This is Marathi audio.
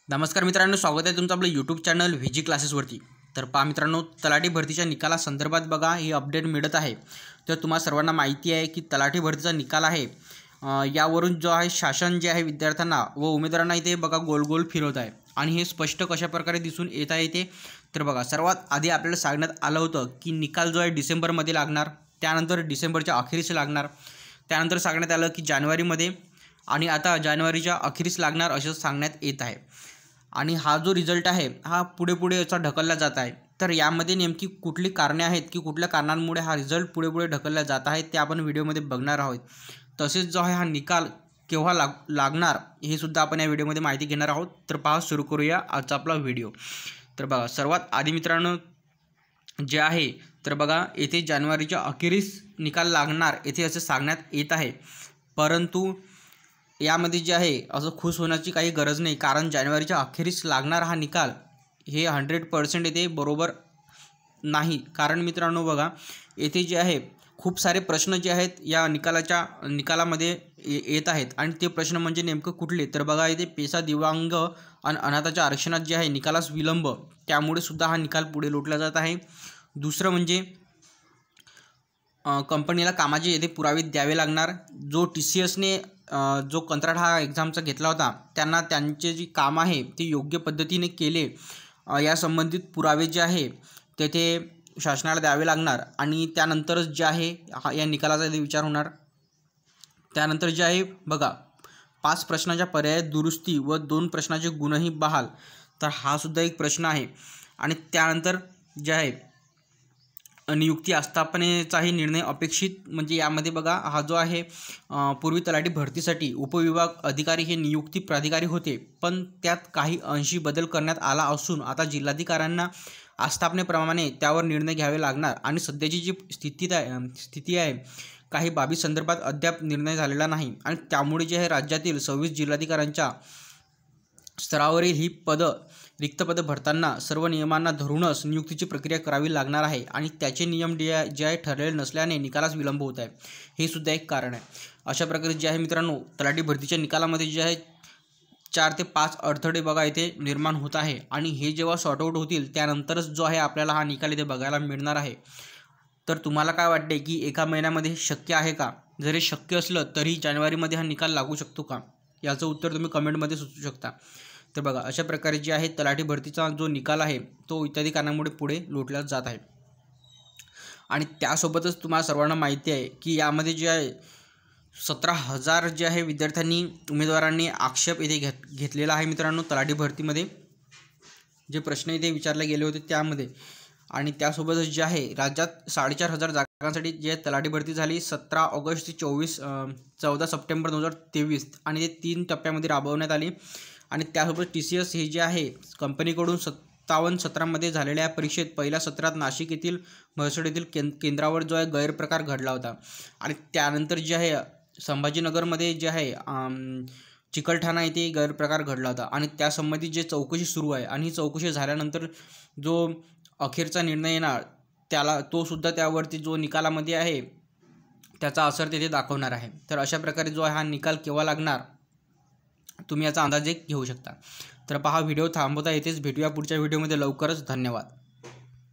नमस्कार मित्रांनो, स्वागत आहे तुमचं आपलं यूट्यूब चॅनल व्हीजी क्लासेसवरती। तर पहा मित्रांनो, तलाठी भरतीच्या निकालासंदर्भात बघा ही अपडेट मिळत आहे। तर तुम्हा सर्वांना माहिती आहे की तलाठी भरतीचा निकाल आहे, यावरून जो आहे शासन जे आहे विद्यार्थ्यांना व उमेदवारांना इथे बघा गोल गोल फिरवत आहे। आणि हे स्पष्ट कशा प्रकारे दिसून येत आहे ते तर बघा, सर्वात आधी आपल्याला सांगण्यात आलं होतं की निकाल जो आहे डिसेंबरमध्ये लागणार, त्यानंतर डिसेंबरच्या अखेरीस लागणार, त्यानंतर सांगण्यात आलं की जानेवारीमध्ये, आणि आता जानेवारीच्या अखेरीस लागणार असं सांगण्यात येत आहे। आणि हा जो रिझल्ट आहे हा पुढे पुढे याचा ढकलला जात आहे। तर यामध्ये नेमकी कुठली कारणे आहेत की कुठल्या कारणांमुळे हा रिझल्ट पुढे पुढे ढकलला जात आहे ते आपण व्हिडिओमध्ये बघणार आहोत। तसेच जो आहे हा निकाल केव्हा लागणार हे सुद्धा आपण या व्हिडिओमध्ये माहिती घेणार आहोत। तर पहा, सुरू करूया आजचा आपला व्हिडिओ। तर बघा, सर्वात आधी मित्रांनो जे आहे तर बघा, येथे जानेवारीच्या अखेरीस निकाल लागणार येथे असं सांगण्यात येत आहे। परंतु यामध्ये जे आहे असं खुश होण्याची काही गरज नाही, कारण जानेवारीच्या अखेरीस लागणार हा निकाल हे 100% येथे बरोबर नाही। कारण मित्रांनो बघा, येथे जे आहे खूप सारे प्रश्न जे आहेत या निकालामध्ये येत आहेत। आणि ते प्रश्न म्हणजे नेमकं कुठले तर बघा, येथे पेसा, दिव्यांग आणि अनाथाच्या आरक्षणात जे आहे निकालास विलंब, त्यामुळे सुद्धा हा निकाल पुढे लोटला जात आहे। दुसरं म्हणजे कंपनीला कामाचे येथे पुरावे द्यावे लागणार। जो TCSने जो कंत्राट हा एक्झामचा घेतला होता त्यांना त्यांचे जे काम आहे ते योग्य पद्धतीने केले या संबंधित पुरावे जे आहे तेथे शासनाला द्यावे लागणार। आणि त्यानंतरच जे आहे या निकालाचा इथे विचार होणार। त्यानंतर जे आहे बघा, 5 प्रश्नाच्या पर्याय दुरुस्ती व 2 प्रश्नाचे गुणही बहाल, तर हा सुद्धा एक प्रश्न आहे। आणि त्यानंतर जे आहे नियुक्ती आस्थापनेचाही निर्णय अपेक्षित, म्हणजे यामध्ये बघा हा जो आहे पूर्वी तलाठी भरतीसाठी उपविभाग अधिकारी हे नियुक्ती प्राधिकारी होते, पण त्यात काही अंशी बदल करण्यात आला असून आता जिल्हाधिकाऱ्यांना आस्थापनेप्रमाणे त्यावर निर्णय घ्यावे लागणार। आणि सध्याची जी स्थिती आहे काही बाबी संदर्भात अद्याप निर्णय झालेला नाही। आणि त्यामुळे जे आहे राज्यातील 26 जिल्हाधिकाऱ्यांच्या स्तरावरील ही रिक्त पदं भरताना सर्व नियमांना धरूनच नियुक्तीची प्रक्रिया करावी लागणार आहे। आणि त्याचे नियम जे आहे ठरलेले नसल्याने निकालास विलंब होत आहे, हे सुद्धा एक कारण आहे। अशा प्रकारे जे आहे मित्रांनो, तलाठी भरतीच्या निकालामध्ये जे आहे 4 ते 5 अडथळे बघा इथे निर्माण होत आहे। आणि हे जेव्हा सॉर्ट आउट होतील त्यानंतरच जो आहे आपल्याला हा निकाल इथे बघायला मिळणार आहे। तर तुम्हाला काय वाटते की एका महिन्यामध्ये शक्य आहे का? जर हे शक्य असलं तरी जानेवारीमध्ये हा निकाल लागू शकतो का? याचं उत्तर तुम्ही कमेंटमध्ये सुचवू शकता। तर बघा, अशा प्रकारे जे आहे तलाठी भरतीचा जो निकाल आहे तो इत्यादी कारणांमुळे पुढे लोटला जात आहे। आणि त्यासोबतच तुम्हाला सर्वांना माहिती आहे की यामध्ये जे आहे 17,000 जे आहे विद्यार्थ्यांनी उमेदवारांनी आक्षेप इथे घेतलेला आहे मित्रांनो तलाठी भरतीमध्ये, जे प्रश्न इथे विचारले गेले होते त्यामध्ये। आणि त्यासोबतच जे आहे राज्यात 4,500 जागांसाठी जे तलाठी भरती झाली 17 ऑगस्ट ते 14 सप्टेंबर 2023, आणि ते 3 टप्प्यामध्ये राबवण्यात आली। आणि त्यासोबत TCS हे जे आहे कंपनीकडून 57 सत्रांमध्ये झालेल्या परीक्षेत पहिल्या सत्रात नाशिक येथील म्हसड येथील केंद्रावर जो आहे गैरप्रकार घडला होता। आणि त्यानंतर जे आहे संभाजीनगरमध्ये जे आहे चिकलठाणा येथे गैरप्रकार घडला होता। आणि त्यासंबंधी जे चौकशी सुरू आहे, आणि ही चौकशी झाल्यानंतर जो अखेरचा निर्णय येणार तो सुद्धा त्यावरती जो निकालामध्ये आहे त्याचा असर तेथे दाखवणार आहे। तर अशा प्रकारे जो आहे हा निकाल केव्हा लागणार तुम्ही याचा अंदाज घेऊ शकता। तर पहा, व्हिडिओ थांबवता येतेच, भेटूया पुढच्या व्हिडिओमध्ये लवकरच। धन्यवाद।